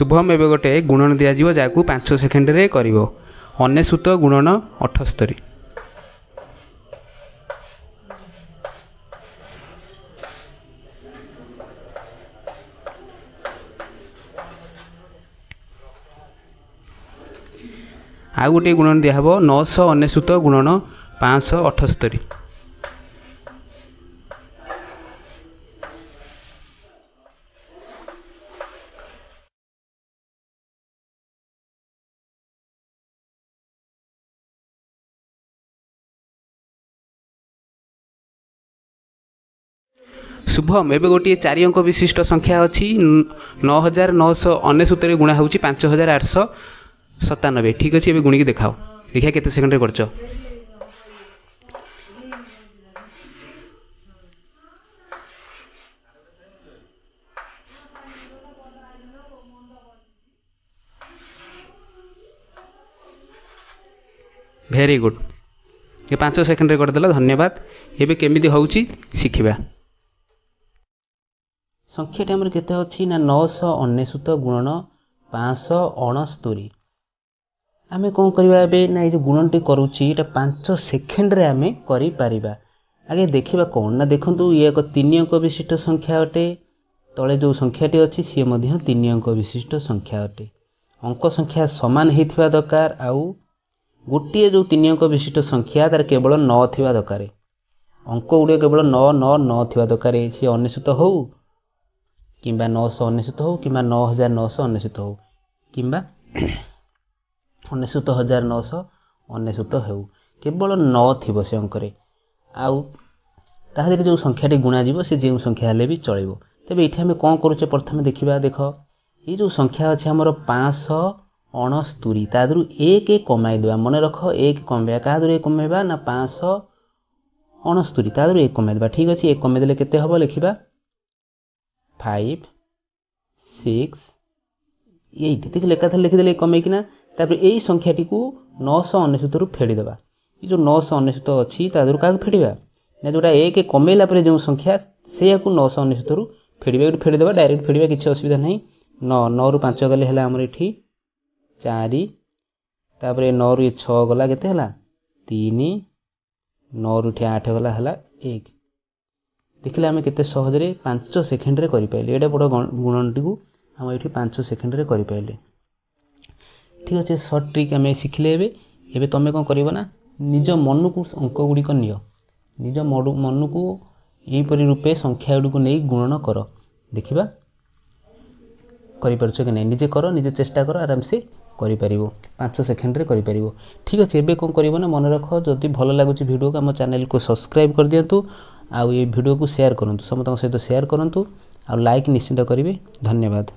शुभम एवं गोटे गुणन दिज्व जहाँ 5 सेकेंड रे कर 99 गुणन 78। आउ गोटे गुणन दिहब 999 गुणन 578। शुभम एवं गोटे 4 अंक विशिष्ट संख्या अच्छी 9999 गुणा हो 5897। ठीक अच्छे गुणिकी देखाओ देखिए केते सेकेंड कर भेरी गुड ये 5 सेकेंड रे करदेला धन्यवाद। एबे केमिति होउची शिखिबा। संख्याटी आमर केते अच्छी ना 999 गुणन 569। आमे कौन करबा एबे ना ये गुणनटी करूची एटा 5 सेकेंड रे आमे करि परिबा। आगे देखिबा कौन ना देखंतु ये एक 3 अंक विशिष्ट संख्या अटे तळे जो संख्याटी अछि से मध्य 3 अंक विशिष्ट संख्या अटे। अंक संख्या समान हेथिबा दरकार आउ गोटे जो 3 अंक विशिष्ट संख्या तार केवल 9 थिबा दरकार। अंक गुड़े केवल 999 थिबा दरकार सी 99 हो किंबा 999 हो किंबा 9999 हो किंबा 99999 हो केवल 9 थिबो से अंक रे आउ ताहा जो संख्याटी गुणा जीवो से जो संख्या हेले भी चलिबो। तबे एठी हमें कोन करूचे प्रथमे देखिबा देख ये जो संख्या अछि हमर 569 तादरु 1 कमाई देबा मन रख 1 कमबा का दरु 1 कमेबा ना 569 तादरु 1 कमाई देबा। ठीक अछि 1 कमाई देले केते हबो लिखिबा 5 6 8 ठीक लेखा था लिखि देले कमाई किना तापर एई संख्याटी को 999 रु फेडी देबा। ई जो 999 अछि तादरु का फेडीबा ना जोटा 1 कमेला पर जो संख्या सेया को 999 रु फेडीबा फेडी देबा डायरेक्ट फेडीबा किछि असुविधा नहीं। 9 रु 5 गले हला हमर एठी 4 तापर 9 रु 6 गला केते हला 3 9 रु 8 गला हला 1 देखिले आमे केते सहज रे 5 सेकेंड रे करि पाइले। एटा बड़ गुणनटी को हम एठी 5 सेकेंड रे करि पाइले। ठीक अछि शॉर्ट ट्रिक आमे सिखले एबे तमे कोन करिवो ना निज मन को अंक गुडी को नियो निज मन को एई परि रूपे संख्या गुडी को नै गुणन करो देखिबा करि परछो कि नै निजे करो निजे चेष्टा करो आराम से करि परिबो 5 सेकेंड रे करि परिबो। ठीक अछि एबे कोन करिवो ना मन रखो जदि भलो लागुची वीडियो को हम चैनल को सब्सक्राइब कर दियंतु आ ये वीडियो को शेयर करंतु समस्त सहित शेयर करंतु आ लाइक निश्चित करिवे। धन्यवाद।